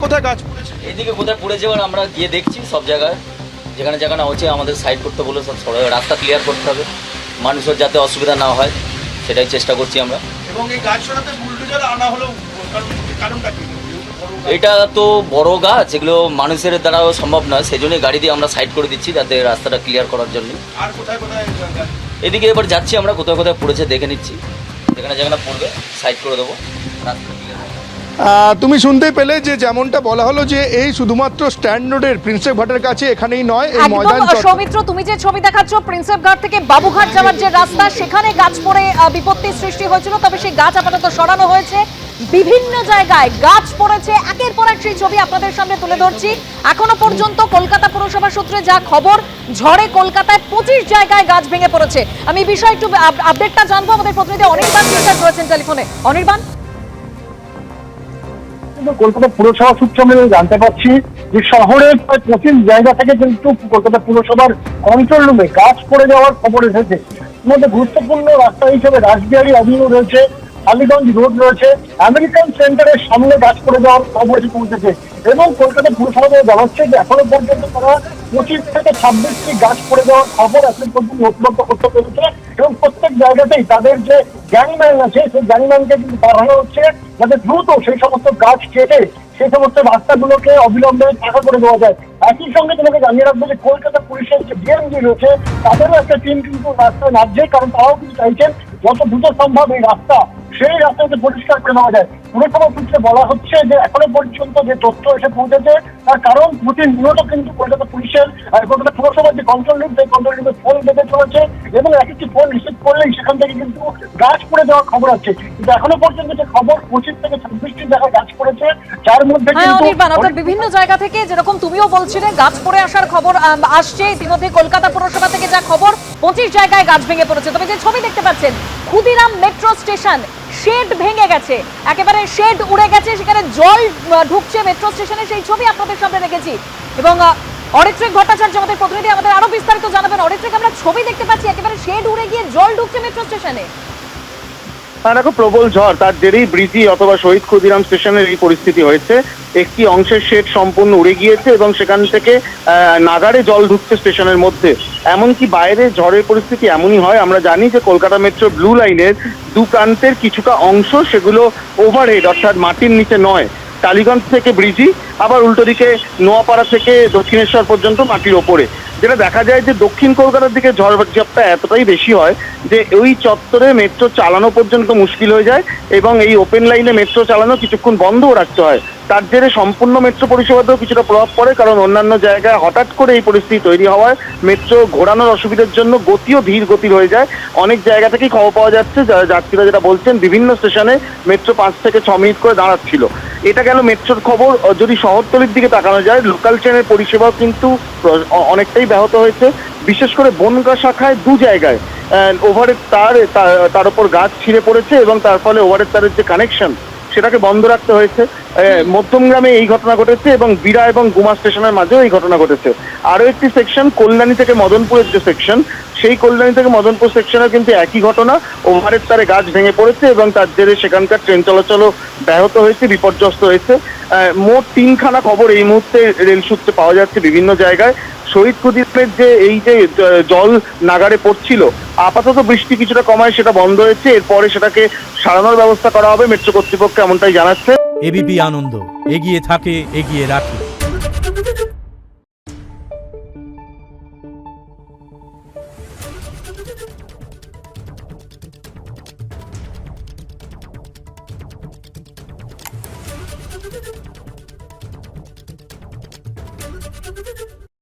কোথায় গাছ পড়েছে? এইদিকে কোথায় পড়েছে এবার আমরা গিয়ে দেখছি সব জায়গায়, যেখানে যেখানে হচ্ছে আমাদের সাইড করতে বলে সব রাস্তা ক্লিয়ার করতে হবে, মানুষের যাতে অসুবিধা না হয় সেটাই চেষ্টা করছি আমরা। এবং এই গাছ সরাতে বুলডোজার আনা হলো কারণটা কি? এটা তো বড় গাছ, এগুলো মানুষের দ্বারাও সম্ভব নয়, সেই জন্যই গাড়ি দিয়ে আমরা সাইড করে দিচ্ছি যাতে রাস্তাটা ক্লিয়ার করার জন্য। আর কোথায় কোথায় গাছ? এদিকে এবার যাচ্ছি আমরা, কোথায় কোথায় পড়েছে দেখে নিচ্ছি, যেখানে যেখানে পড়বে সাইড করে দেবো, রাস্তা ক্লিয়ার। তুমি শুনতেই পেলে যে যেমনটা বলা হলো যে এই শুধুমাত্র স্ট্যান্ড রোডের প্রিন্সেপ ঘাটের কাছে এখানেই নয়, এই ময়দান সৌমিত্র, তুমি যে ছবি দেখাচ্ছ প্রিন্সেপ ঘাট থেকে বাবুঘাট যাওয়ার যে রাস্তা, সেখানে গাছ পড়ে বিপত্তির সৃষ্টি হয়েছিল, তবে সেই গাছ আপাতত সরানো হয়েছে। বিভিন্ন জায়গায় গাছ পড়েছে, একের পর এক সেই ছবি আপনাদের সামনে তুলে ধরছি। এখনো পর্যন্ত কলকাতা পুরসভা সূত্রে যা খবর, ঝড়ে কলকাতায় 25 জায়গায় গাছ ভেঙে পড়েছে। আমি বিষয় একটু আপডেটটা জানবো, আমাদের প্রতিনিধি অনির্বাণ বিশ্বাস রয়েছেন টেলিফোনে। অনির্বাণ, কলকাতা পুরসভা সূত্রে আমি জানতে পারছি যে শহরের প্রায় 25 জায়গা থেকে কিন্তু কলকাতা পুরসভার কন্ট্রোল রুমে গাছ পড়ে যাওয়ার খবর এসেছে। এর মধ্যে গুরুত্বপূর্ণ রাস্তা হিসেবে রাসবিহারী অ্যাভিনিউ রয়েছে, আলিগঞ্জ রোড রয়েছে, আমেরিকান সেন্টারের সামনে গাছ পড়ে যাওয়ার খবর এসে পৌঁছেছে। এবং কলকাতা পুরসভা জানাচ্ছে যে এখনো পর্যন্ত তারা 25 থেকে 26টি গাছ পড়ে যাওয়ার খবর এখন পর্যন্ত নথিবদ্ধ করতে পেরেছে। এবং প্রত্যেক জায়গাতেই তাদের যে গ্যাংম্যান আছে সেই গ্যাংম্যানকে কিন্তু পাঠানো হচ্ছে যাতে দ্রুত সেই সমস্ত গাছ কেটে সেই সমস্ত রাস্তাগুলোকে অবিলম্বে ফাঁকা করে দেওয়া যায়। একই সঙ্গে তোমাকে জানিয়ে রাখবো যে কলকাতা পুলিশের যে ডিএমজি রয়েছে তাদেরও একটা টিম কিন্তু রাস্তায় নামছে, কারণ তারাও কিন্তু চাইছেন যত দ্রুত সম্ভব এই রাস্তা সেই রাস্তাকে পরিষ্কার করে নেওয়া যায়। পুরসভা সূত্রে বলা হচ্ছে যে এখনো পর্যন্ত যে তথ্য এসে পৌঁছেছে তার কারণ প্রতিনিয়ত কিন্তু কলকাতা পুলিশের কলকাতা পুরসভার যে কন্ট্রোল রুম সেই কন্ট্রোল রুমে ফোন বেঁধে চলেছে এবং এক একটি ফোন রিসিভ করলেই সেখান থেকে কিন্তু গাছ পড়ে যাওয়ার খবর আছে। কিন্তু এখনো পর্যন্ত যে খবর 25 থেকে 26টি জায়গায় গাছ পড়েছে, যার মধ্যে অনির্বাণ, অর্থাৎ বিভিন্ন জায়গা থেকে যেরকম তুমিও বলছিলে গাছ পড়ে আসার খবর আসছে, ইতিমধ্যে কলকাতা পুরসভা থেকে যা খবর 25 জায়গায় গাছ ভেঙে পড়েছে। তবে যে ছবি দেখতে পাচ্ছেন ক্ষুদিরাম মেট্রো স্টেশন, শেড ভেঙে গেছে, একেবারে শেড উড়ে গেছে, সেখানে জল ঢুকছে মেট্রো স্টেশনে, সেই ছবি আপনাদের সামনে রেখেছি। এবং অরিত্রিক ভট্টাচার্য আমাদের প্রতিনিধি আমাদের আরো বিস্তারিত জানাবেন। অরিত্রিক, আমরা ছবি দেখতে পাচ্ছি একেবারে শেড উড়ে গিয়ে জল ঢুকছে মেট্রো স্টেশনে। দেখো, প্রবল ঝড়, তার জেরেই ব্রিজি অথবা শহীদ ক্ষুদিরাম স্টেশনের এই পরিস্থিতি হয়েছে। একটি অংশের শেড সম্পূর্ণ উড়ে গিয়েছে এবং সেখান থেকে নাগাড়ে জল ঢুকছে স্টেশনের মধ্যে। এমনকি বাইরে ঝড়ের পরিস্থিতি এমনই হয়, আমরা জানি যে কলকাতা মেট্রো ব্লু লাইনের দু প্রান্তের কিছুটা অংশ সেগুলো ওভারহেড, অর্থাৎ মাটির নিচে নয়। টালিগঞ্জ থেকে ব্রিজি, আবার উল্টো দিকে নোয়াপাড়া থেকে দক্ষিণেশ্বর পর্যন্ত মাটির ওপরে। যেটা দেখা যায় যে দক্ষিণ কলকাতার দিকে ঝড়ঝাপটা এতটাই বেশি হয় যে ওই চত্বরে মেট্রো চালানো পর্যন্ত মুশকিল হয়ে যায় এবং এই ওপেন লাইনে মেট্রো চালানো কিছুক্ষণ বন্ধও রাখতে হয়। তার জেরে সম্পূর্ণ মেট্রো পরিষেবাতেও কিছুটা প্রভাব পড়ে, কারণ অন্যান্য জায়গায় হঠাৎ করে এই পরিস্থিতি তৈরি হওয়ায় মেট্রো ঘোরানোর অসুবিধার জন্য গতিও ধীর গতির হয়ে যায়। অনেক জায়গা থেকেই খবর পাওয়া যাচ্ছে, যাত্রীরা যেটা বলছেন বিভিন্ন স্টেশনে মেট্রো 5 থেকে 6 মিনিট করে দাঁড়াচ্ছিল। এটা গেল মেট্রোর খবর। যদি শহরতলির দিকে তাকানো যায়, লোকাল ট্রেনের পরিষেবাও কিন্তু অনেকটাই ব্যাহত হয়েছে। বিশেষ করে বনগাঁ শাখায় 2 জায়গায় ওভারের তার উপর গাছ ছিঁড়ে পড়েছে এবং তার ফলে ওভারের তারের যে কানেকশন সেটাকে বন্ধ রাখতে হয়েছে। মধ্যমগ্রামে এই ঘটনা ঘটেছে এবং বিরা এবং গুমা স্টেশনের মাঝেও এই ঘটনা ঘটেছে। আরও একটি সেকশন কল্যাণী থেকে মদনপুরের যে সেকশন, সেই কল্যাণী থেকে মদনপুর সেকশনে কিন্তু একই ঘটনা, ওভারের তারে গাছ ভেঙে পড়েছে এবং তার জেরে সেখানকার ট্রেন চলাচলও ব্যাহত হয়েছে, বিপর্যস্ত হয়েছে। মোট 3খানা খবর এই মুহূর্তে রেল সূত্রে পাওয়া যাচ্ছে বিভিন্ন জায়গায়। শহীদ ক্ষুদিরামের যে এই যে জল নাগাড়ে পড়ছিল, আপাতত বৃষ্টি কিছুটা কমায় সেটা বন্ধ হয়েছে, এরপরে সেটাকে সারানোর ব্যবস্থা করা হবে মেট্রো কর্তৃপক্ষ, এমনটাই জানাচ্ছে। এবিপি আনন্দ, এগিয়ে থাকে, এগিয়ে রাখে।